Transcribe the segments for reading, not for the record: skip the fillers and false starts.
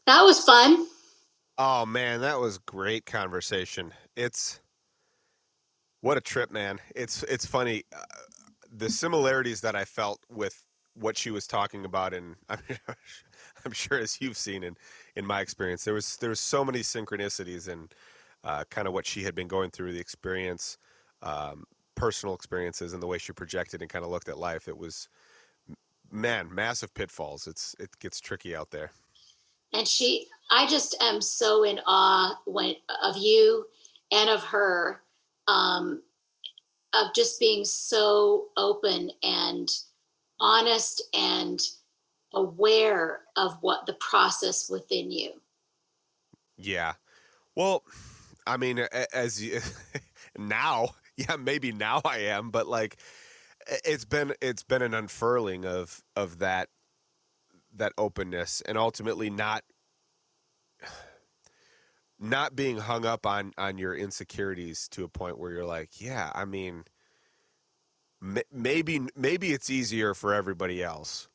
That was fun. Oh man, that was great conversation. It's what a trip, man. It's funny the similarities that I felt with what she was talking about, and I'm sure as you've seen in my experience, there was so many synchronicities and kind of what she had been going through, the experience, um, personal experiences, and the way she projected and kind of looked at life. It was man, massive pitfalls. It gets tricky out there. And I just am so in awe of you and of her, um, of just being so open and honest and aware of what the process within you. Yeah. Well, I mean, as you, now, yeah, maybe now I am, but like it's been an unfurling of that openness and ultimately not being hung up on your insecurities to a point where you're like, yeah, I mean, maybe it's easier for everybody else.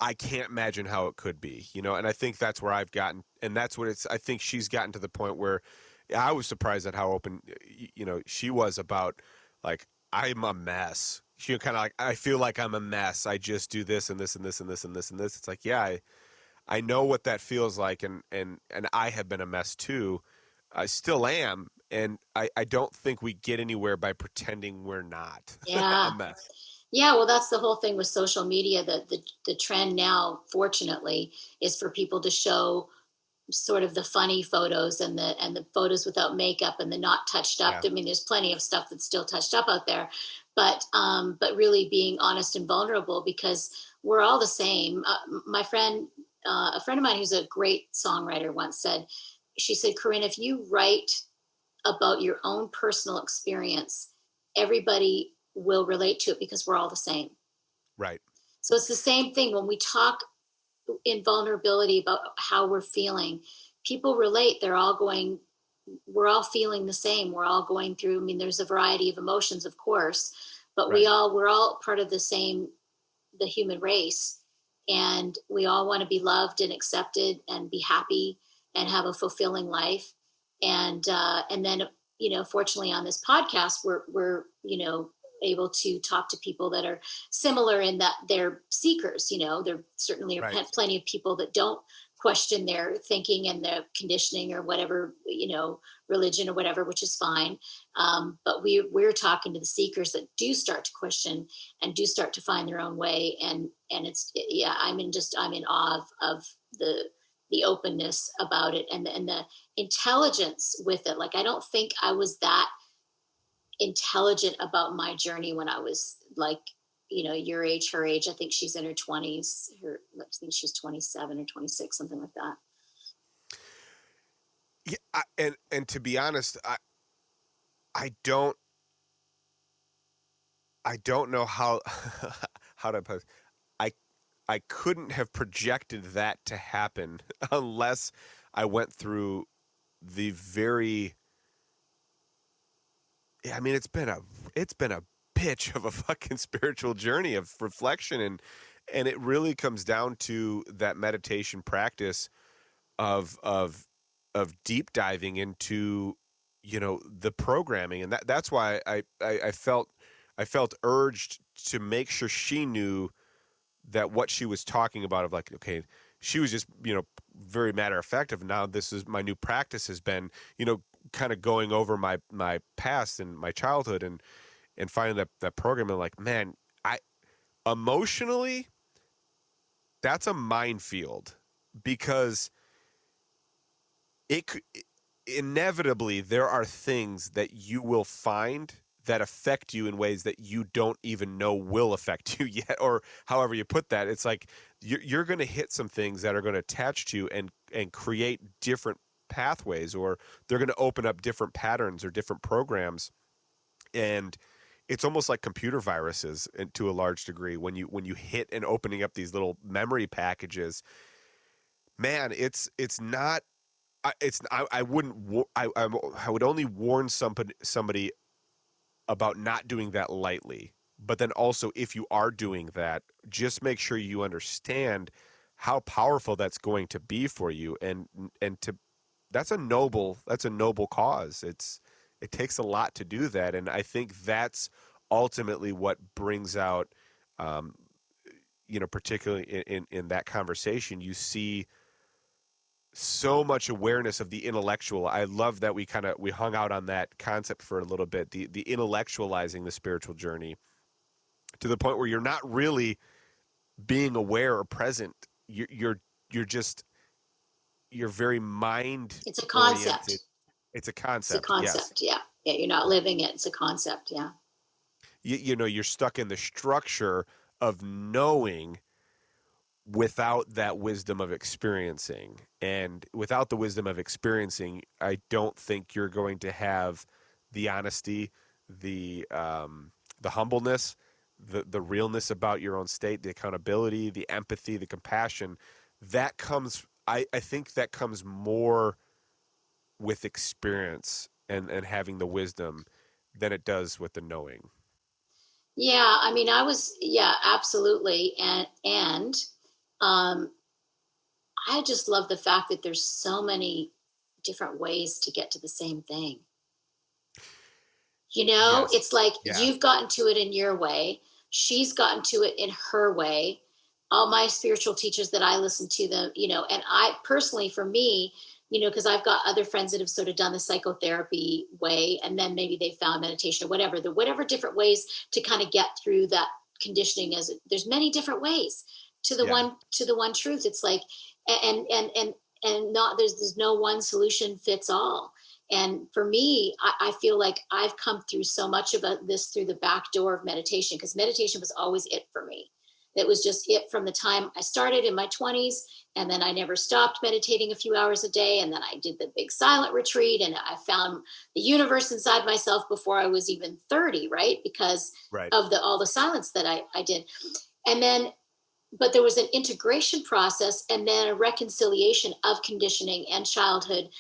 I can't imagine how it could be, and I think that's where I've gotten, and that's what I think she's gotten to the point where I was surprised at how open, she was about, like, I'm a mess. She kind of like, I feel like I'm a mess. I just do this and this and this and this and this and this. It's like, yeah, I know what that feels like, and I have been a mess too. I still am, and I don't think we get anywhere by pretending we're not a Yeah. mess. Yeah, well, that's the whole thing with social media. The trend now, fortunately, is for people to show sort of the funny photos and the photos without makeup and the not touched up. Yeah, I mean, there's plenty of stuff that's still touched up out there, but really being honest and vulnerable because we're all the same. A friend of mine who's a great songwriter once said, she said, Corinne, if you write about your own personal experience, everybody will relate to it because we're all the same. right. So it's the same thing when we talk in vulnerability about how we're feeling. People relate. We're all feeling the same. We're all going through, I mean, there's a variety of emotions, of course, but Right. we're all part of the human race. And we all want to be loved and accepted and be happy and have a fulfilling life. And then, fortunately on this podcast, we're, able to talk to people that are similar in that they're seekers. There certainly are Right. plenty of people that don't question their thinking and their conditioning or whatever, religion or whatever, which is fine. But we're talking to the seekers that do start to question and do start to find their own way. And yeah, I'm in awe of the openness about it and the intelligence with it. Like, I don't think I was that intelligent about my journey when I was like, your age, her age. I think she's in her 20s. I think she's 27 or 26, something like that. Yeah, and to be honest, I don't I don't know how how to put it. I I couldn't have projected that to happen unless I went through the very, yeah, I mean, it's been a bitch of a fucking spiritual journey of reflection, and it really comes down to that meditation practice of deep diving into, the programming, and that's why I felt urged to make sure she knew that what she was talking about, of like, okay, she was just, very matter of fact of, now this is my new practice, has been, kind of going over my past and my childhood, and finding that program, and like, man, I emotionally, that's a minefield, because it could, inevitably, there are things that you will find that affect you in ways that you don't even know will affect you yet, or however you put that. It's like you're going to hit some things that are going to attach to you and create different pathways, or they're going to open up different patterns or different programs, and it's almost like computer viruses, to a large degree, when you hit and opening up these little memory packages. Man, it's not, I wouldn't I would only warn somebody about not doing that lightly. But then also, if you are doing that, just make sure you understand how powerful that's going to be for you, and to that's a noble cause. It takes a lot to do that, and I think that's ultimately what brings out, um, particularly in that conversation, you see so much awareness of the intellectual. I love that we hung out on that concept for a little bit, the intellectualizing the spiritual journey to the point where you're not really being aware or present. You're just you're very mind It's a oriented. concept. It's a It's a concept, yes. concept. Yeah. Yeah. You're not living it. It's a concept. Yeah. You're stuck in the structure of knowing without that wisdom of experiencing. And without the wisdom of experiencing, I don't think you're going to have the honesty, the humbleness, the realness about your own state, the accountability, the empathy, the compassion. That comes, I think that comes more with experience and having the wisdom than it does with the knowing. Yeah. I mean, yeah, absolutely. Um, I just love the fact that there's so many different ways to get to the same thing. Yes. It's like Yeah. you've gotten to it in your way. She's gotten to it in her way. All my spiritual teachers that I listen to them, and I personally, for me, because I've got other friends that have sort of done the psychotherapy way, and then maybe they found meditation or whatever, the whatever different ways to kind of get through that conditioning. As there's many different ways Yeah. to the one truth. It's like, and not there's no one solution fits all. And for me, I feel like I've come through so much of this through the back door of meditation, because meditation was always it for me. It was just it from the time I started in my 20s. And then I never stopped meditating a few hours a day. And then I did the big silent retreat, and I found the universe inside myself before I was even 30, right? Because Right. of all the silence that I did. And then, but there was an integration process and then a reconciliation of conditioning and childhood,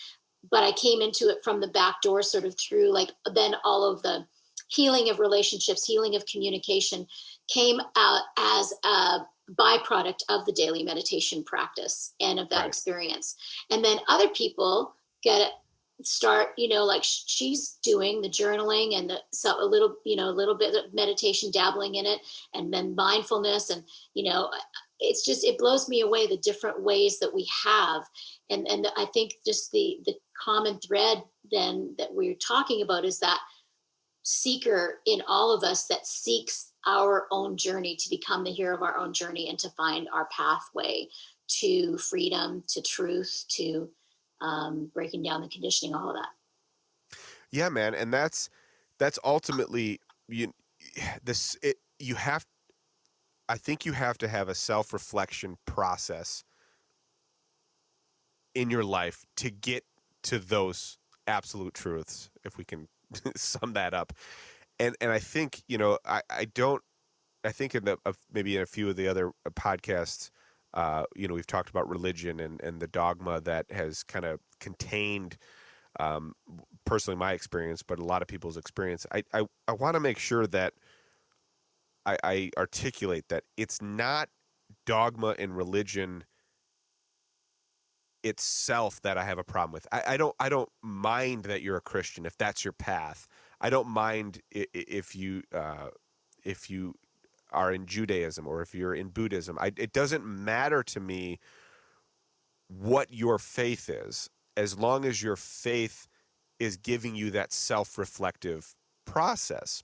but I came into it from the back door, sort of through like then all of the healing of relationships, healing of communication came out as a byproduct of the daily meditation practice and of that Right. experience. And then other people get start, like she's doing the journaling and so a little bit of meditation, dabbling in it, and then mindfulness. And, it's just, it blows me away the different ways that we have. And I think just the common thread then that we're talking about is that seeker in all of us that seeks our own journey to become the hero of our own journey and to find our pathway to freedom, to truth, to breaking down the conditioning, all of that. Yeah, man, and that's ultimately you this it you have I think you have to have a self-reflection process in your life to get to those absolute truths, if we can sum that up. And I think, I think in maybe in a few of the other podcasts, we've talked about religion and the dogma that has kind of contained, um, personally my experience, but a lot of people's experience. I want to make sure that I articulate that it's not dogma and religion itself that I have a problem with. I don't mind that you're a Christian if that's your path. I don't mind if you are in Judaism or if you're in Buddhism. It doesn't matter to me what your faith is, as long as your faith is giving you that self-reflective process.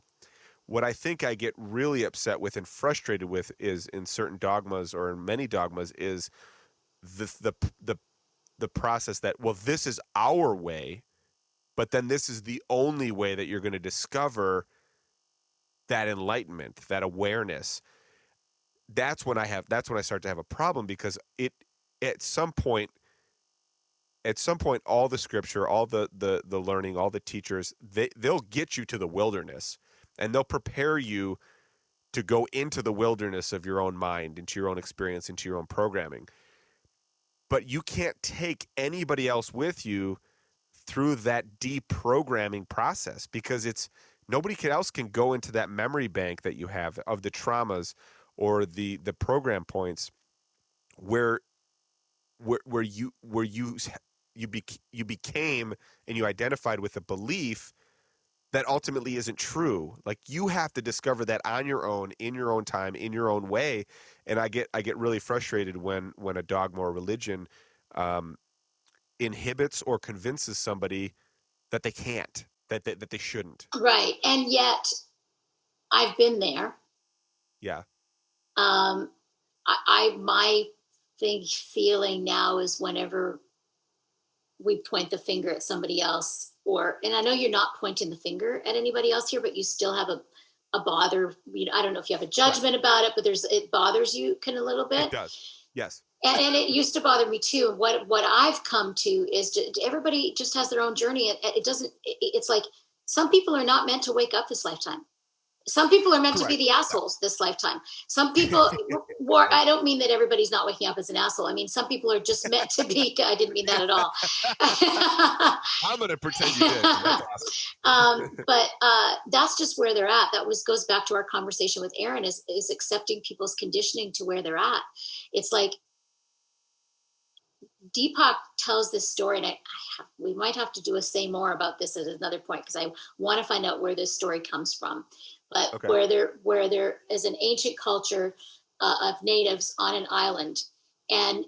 What I think I get really upset with and frustrated with is in certain dogmas or in many dogmas is the the process that, well, this is our way, but then this is the only way that you're going to discover that enlightenment, that awareness. That's when I start to have a problem, because it at some point all the scripture, all the learning, all the teachers, they'll get you to the wilderness, and they'll prepare you to go into the wilderness of your own mind, into your own experience, into your own programming. But you can't take anybody else with you through that deprogramming process, because it's nobody else can go into that memory bank that you have of the traumas or the program points where you became and you identified with a belief that ultimately isn't true. Like you have to discover that on your own, in your own time, in your own way. And I get really frustrated when a dogma or religion um, inhibits or convinces somebody that they can't, that they shouldn't. Right. And yet I've been there. Yeah. Um, my feeling now is whenever we point the finger at somebody else, or, and I know you're not pointing the finger at anybody else here, but you still have a bother. You know, I don't know if you have a Right. judgment about it, but it bothers you kind of a little It bit. does. Yes. And it used to bother me too. And what I've come to is everybody just has their own journey. It doesn't, it's like some people are not meant to wake up this lifetime. Some people are meant to be Correct. the assholes this lifetime. Some people, I don't mean that everybody's not waking up as an asshole. I mean, some people are just meant to be. I didn't mean that at all. I'm going to pretend you did. That's awesome. But that's just where they're at. Goes back to our conversation with Erin is accepting people's conditioning to where they're at. It's like Deepak tells this story, and we might have to do a say more about this at another point because I want to find out where this story comes from. But Okay. where there is an ancient culture of natives on an island, and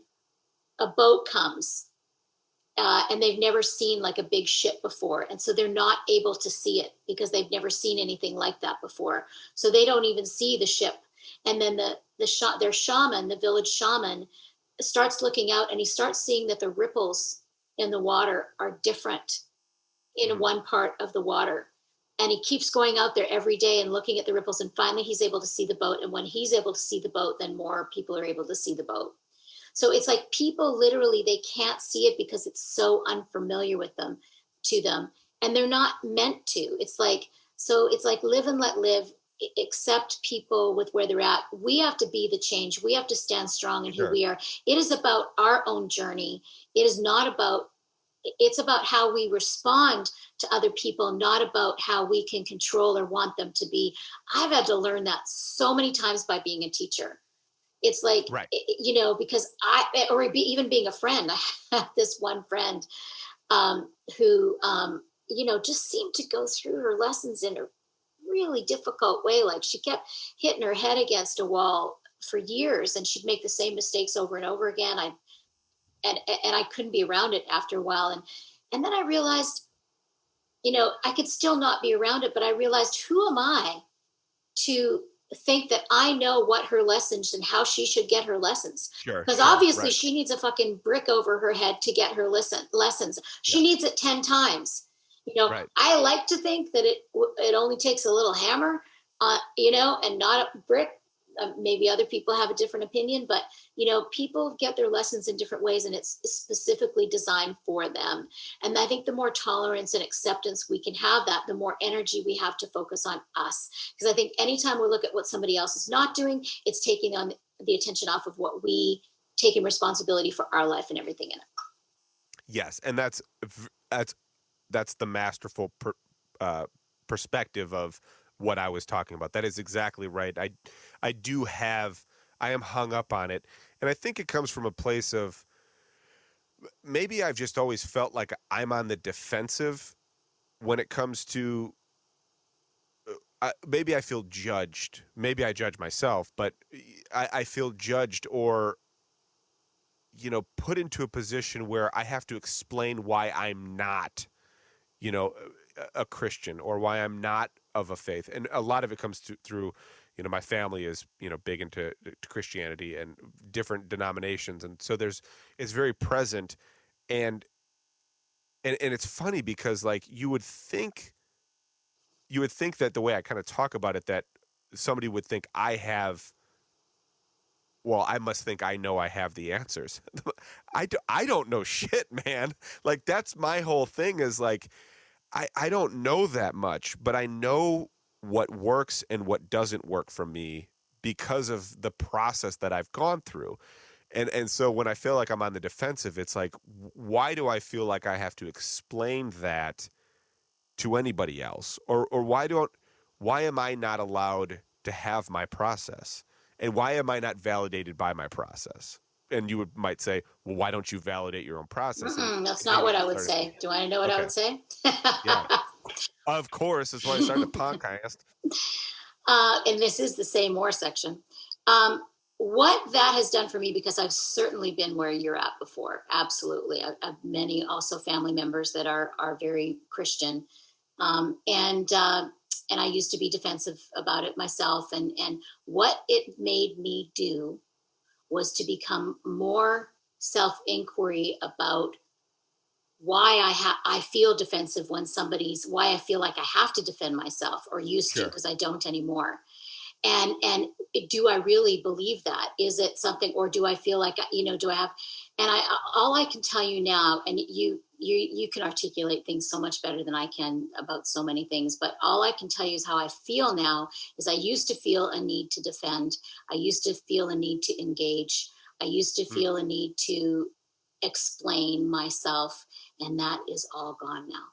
a boat comes, and they've never seen like a big ship before, and so they're not able to see it because they've never seen anything like that before. So they don't even see the ship, and then their shaman, the village shaman, starts looking out and he starts seeing that the ripples in the water are different in one part of the water. And he keeps going out there every day and looking at the ripples. And finally, he's able to see the boat. And when he's able to see the boat, then more people are able to see the boat. So it's like people literally, they can't see it because it's so unfamiliar to them. And they're not meant to. It's like live and let live, accept people with where they're at. We have to be the change. We have to stand strong in who we are. It is about our own journey. It is not about, it's about how we respond to other people, not about how we can control or want them to be. I've had to learn that so many times by being a teacher. It's like, Right. because even being a friend, I have this one friend who, just seemed to go through her lessons in a really difficult way. Like she kept hitting her head against a wall for years, and she'd make the same mistakes over and over again. And I couldn't be around it after a while. And then I realized, I could still not be around it, but I realized, who am I to think that I know what her lessons and how she should get her lessons? Sure. Because Sure. obviously Right. she needs a fucking brick over her head to get her lessons. She Yes. needs it 10 times. Right. I like to think that it only takes a little hammer, and not a brick. Maybe other people have a different opinion, but people get their lessons in different ways, and it's specifically designed for them. And I think the more tolerance and acceptance we can have, that the more energy we have to focus on us. Because I think anytime we look at what somebody else is not doing, it's taking on the attention off of what we taking responsibility for our life and everything in it. Yes, and that's the masterful perspective of what I was talking about. That is exactly right. I am hung up on it, and I think it comes from a place of maybe I've just always felt like I'm on the defensive when it comes to. Maybe I feel judged. Maybe I judge myself, but I feel judged or put into a position where I have to explain why I'm not a Christian or why I'm not of a faith. And a lot of it comes through, my family is, big into to Christianity and different denominations. And so it's very present. And, and it's funny because like you would think that the way I kind of talk about it, that somebody would think I must think I know I have the answers. I don't know shit, man. Like that's my whole thing is like, I don't know that much, but I know what works and what doesn't work for me because of the process that I've gone through. And so when I feel like I'm on the defensive, it's like, why do I feel like I have to explain that to anybody else? Or why am I not allowed to have my process? And why am I not validated by my process? and you might say, well, why don't you validate your own process? And That's not maybe what I I would started. say. Do I know what I Okay. would say? Yeah. Of course. That's why I started a podcast. And this is the say more section. Um, what that has done for me, because I've certainly been where you're at before. Absolutely. I've many also family members that are very Christian. And I used to be defensive about it myself. And what it made me do was to become more self inquiry about why I feel defensive when why I feel like I have to defend myself, or used to, Sure. because I don't anymore. And do I really believe that? Is it something, or do I feel like, do I have, and all I can tell you now, and you can articulate things so much better than I can about so many things, but all I can tell you is how I feel now. Is I used to feel a need to defend. I used to feel a need to engage. I used to Mm. feel a need to explain myself, and that is all gone now.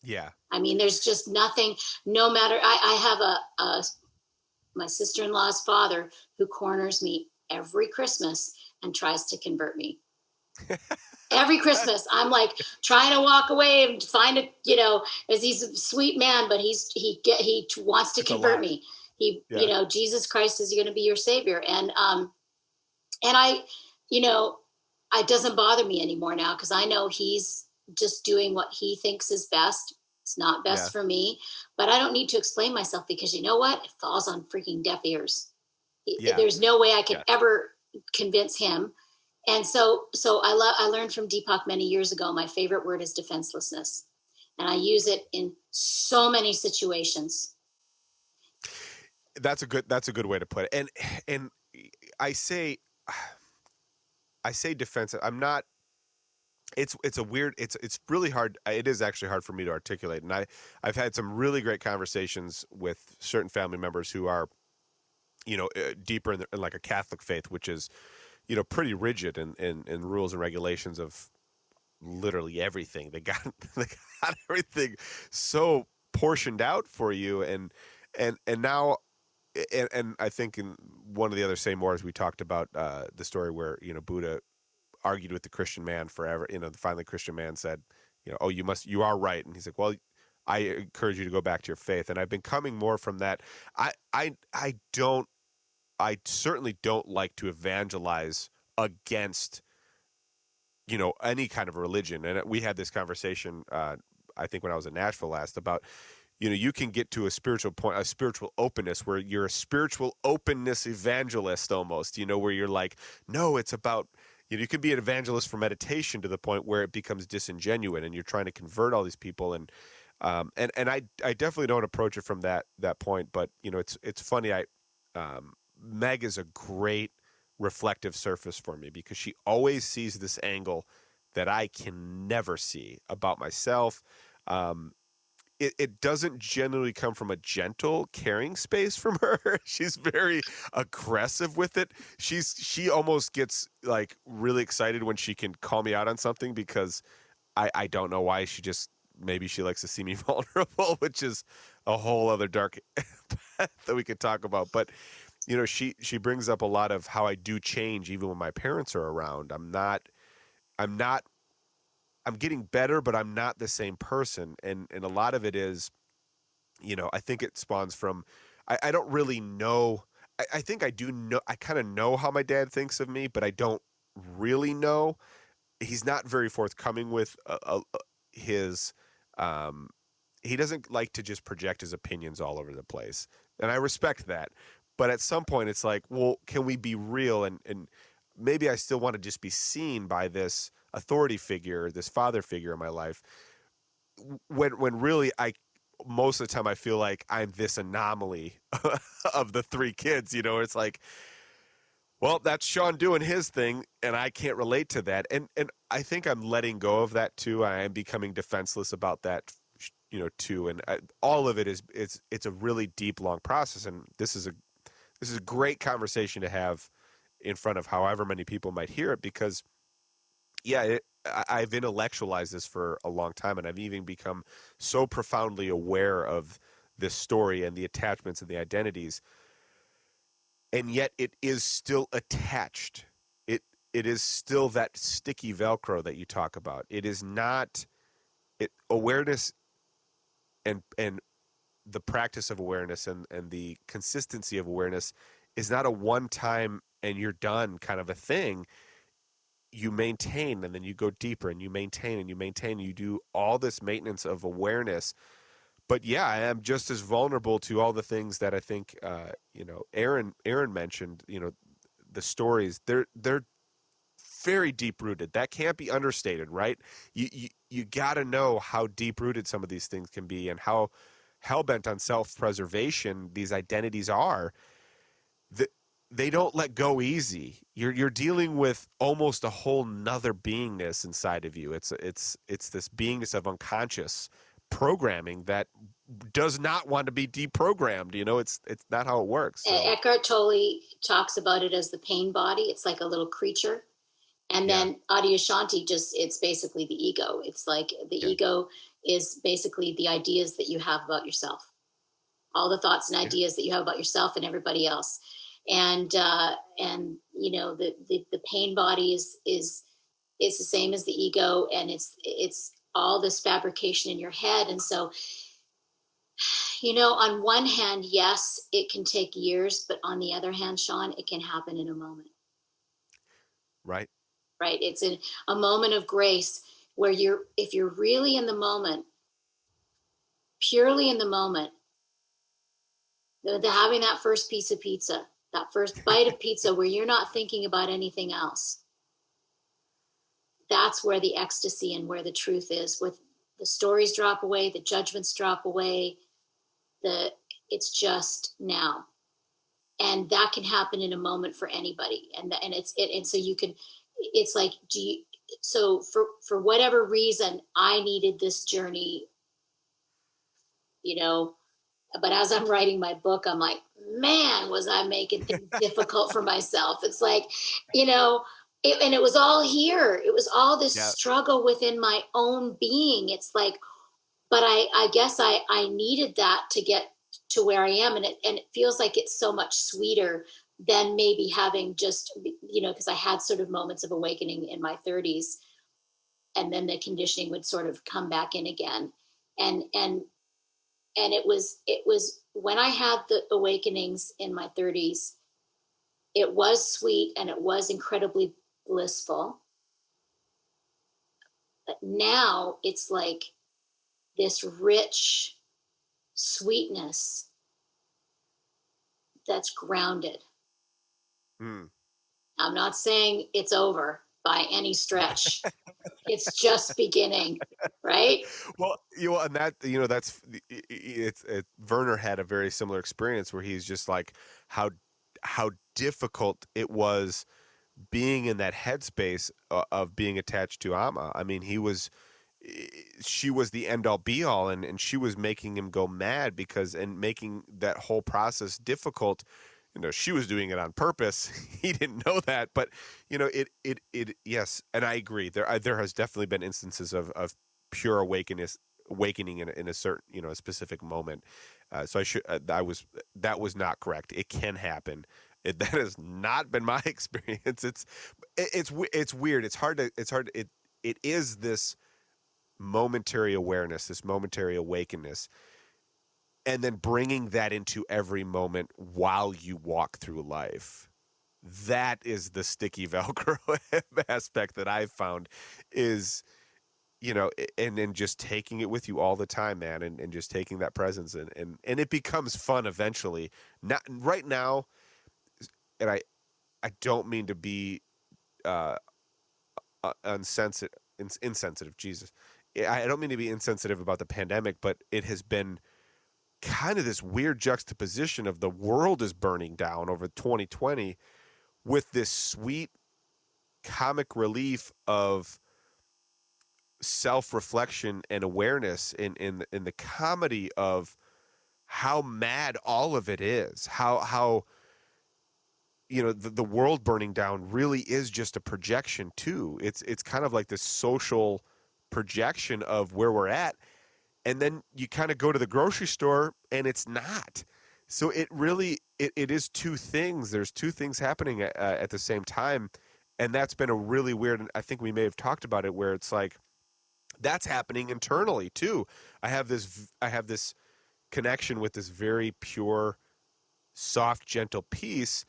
Yeah. I mean, there's just nothing. No matter, I have my sister-in-law's father who corners me every Christmas and tries to convert me. Every Christmas, I'm like trying to walk away and find a, as he's a sweet man, but he wants to It's a convert lot. me. Yeah. Jesus Christ is going to be your savior, and I, you know, it doesn't bother me anymore now, because I know he's just doing what he thinks is best. It's not Yeah. best for me, but I don't need to explain myself, because you know what? It falls on freaking deaf ears. Yeah. There's no way I could Yeah. ever convince him. And so I learned from Deepak many years ago. My favorite word is defenselessness, and I use it in so many situations. That's a good way to put it. And I say I say defensive. I'm not. It's a weird. It's really hard. It is actually hard for me to articulate. And I've had some really great conversations with certain family members who are, deeper in like a Catholic faith, which is, pretty rigid in rules and regulations of literally everything. They got they got everything so portioned out for you, and now. And I think in one of the other say mores we talked about the story where Buddha argued with the Christian man forever. Finally the Christian man said, oh, you are right. And he's like, well, I encourage you to go back to your faith. And I've been coming more from that. I certainly don't like to evangelize against, any kind of religion. And we had this conversation, I think when I was in Nashville last, about, you can get to a spiritual point, a spiritual openness where you're a spiritual openness evangelist almost, where you're like, no, it's about, you could be an evangelist for meditation to the point where it becomes disingenuous and you're trying to convert all these people. And I definitely don't approach it from that point, but it's funny. Meg is a great reflective surface for me because she always sees this angle that I can never see about myself. Um, it doesn't generally come from a gentle, caring space from her. She's very aggressive with it. She almost gets like really excited when she can call me out on something because I don't know why. Maybe she likes to see me vulnerable, which is a whole other dark path that we could talk about. But she brings up a lot of how I do change even when my parents are around. I'm not I'm getting better, but I'm not the same person. And a lot of it is, I think it spawns from I don't really know. I think I do know. I kind of know how my dad thinks of me, but I don't really know. He's not very forthcoming with his. Um, he doesn't like to just project his opinions all over the place, and I respect that. But at some point, it's like, well, can we be real? And maybe I still want to just be seen by this authority figure, this father figure in my life. When really most of the time I feel like I'm this anomaly of the three kids. It's like, well, that's Sean doing his thing, and I can't relate to that. And I think I'm letting go of that too. I am becoming defenseless about that, too. And all of it it's a really deep, long process. And this is a great conversation to have in front of however many people might hear it because, yeah, I've intellectualized this for a long time, and I've even become so profoundly aware of this story and the attachments and the identities, and yet it is still attached. is still that sticky Velcro that you talk about. It is not awareness and the practice of awareness and the consistency of awareness is not a one time and you're done kind of a thing. You maintain and then you go deeper and you maintain and you maintain. You do all this maintenance of awareness. But yeah, I am just as vulnerable to all the things that I think, Erin mentioned, the stories, they're very deep rooted. That can't be understated, right? You got to know how deep rooted some of these things can be and how hell bent on self preservation these identities are. That they don't let go easy. You're dealing with almost a whole nother beingness inside of you. It's this beingness of unconscious programming that does not want to be deprogrammed. It's not how it works. So Eckhart Tolle talks about it as the pain body. It's like a little creature. And yeah, then Adyashanti it's basically the ego. It's like the yeah, ego is basically the ideas that you have about yourself, all the thoughts and yeah. ideas that you have about yourself and everybody else. And the pain body is it's the same as the ego, and it's all this fabrication in your head. And so, on one hand, yes, it can take years, but on the other hand, Sean, it can happen in a moment. Right. Right? It's a moment of grace where if you're really in the moment, purely in the moment, the having that first piece of pizza, that first bite of pizza where you're not thinking about anything else. That's where the ecstasy and where the truth is. With the stories drop away, the judgments drop away, it's just now. And that can happen in a moment for anybody. And so you can, it's like, so for whatever reason, I needed this journey, but as I'm writing my book, I'm like, man, was I making things difficult for myself. It's like, and it was all here. It was all this Yeah. struggle within my own being. It's like, but I guess I needed that to get to where I am. And it feels like it's so much sweeter than maybe having just, because I had sort of moments of awakening in my 30s, and then the conditioning would sort of come back in again. And it was when I had the awakenings in my 30s, it was sweet and it was incredibly blissful. But now it's like this rich sweetness that's grounded. Mm. I'm not saying it's over by any stretch. It's just beginning, right? Well, and that that's Werner had a very similar experience where he's just like how difficult it was being in that headspace of being attached to Amma. I mean, she was the end all be all, and she was making him go mad and making that whole process difficult. She was doing it on purpose. He didn't know that, but yes, and I agree. There has definitely been instances of pure awakening in a certain, a specific moment. So that was not correct. It can happen. That has not been my experience. It's weird. It is this momentary awareness, this momentary awakenness, and then bringing that into every moment while you walk through life. That is the sticky Velcro aspect that I've found is, and then just taking it with you all the time, man, and just taking that presence and it becomes fun eventually. Not right now, and I don't mean to be insensitive. Jesus, I don't mean to be insensitive about the pandemic, but it has been kind of this weird juxtaposition of the world is burning down over 2020 with this sweet comic relief of self-reflection and awareness in the comedy of how mad all of it is, how the world burning down really is just a projection too. It's kind of like this social projection of where we're at, and then you kind of go to the grocery store and it's not. So it really it is two things. There's two things happening at the same time, And that's been a really weird, and I think we may have talked about it, where it's like that's happening internally too. I have this connection with this very pure, soft, gentle peace,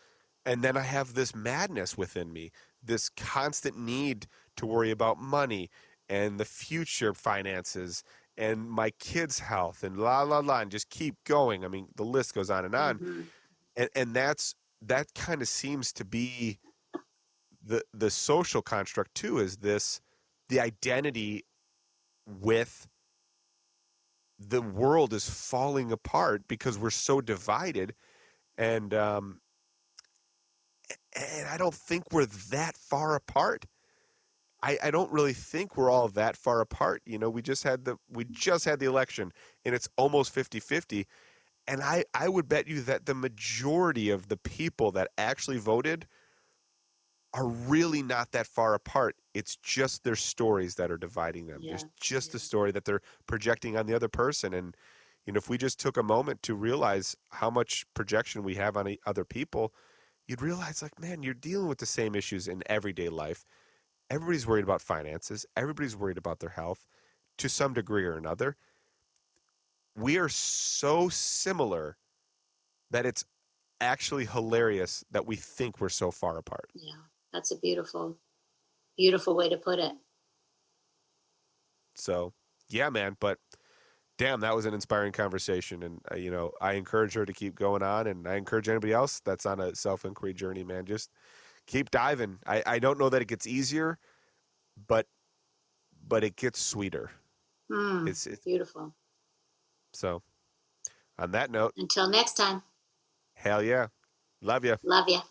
and then I have this madness within me, this constant need to worry about money and the future finances and my kids' health and la la la, and just keep going. I mean, the list goes on and on. Hmm. And that kind of seems to be the social construct too, is this the identity with the world is falling apart because we're so divided. And and I don't think we're that far apart. I don't really think we're all that far apart. You know, we just had the election, and it's almost 50-50. And I would bet you that the majority of the people that actually voted are really not that far apart. It's just their stories that are dividing them. Yeah. There's just Yeah. the story that they're projecting on the other person. And if we just took a moment to realize how much projection we have on other people, you'd realize, like, man, you're dealing with the same issues in everyday life. Everybody's worried about finances. Everybody's worried about their health to some degree or another. We are so similar that it's actually hilarious that we think we're so far apart. Yeah. That's a beautiful, beautiful way to put it. So, yeah, man. But damn, that was an inspiring conversation. And, I encourage her to keep going on. And I encourage anybody else that's on a self inquiry journey, man, just keep diving. I don't know that it gets easier, but it gets sweeter. It's Beautiful. so on that note, Until next time. hell yeah. Love you. Love you.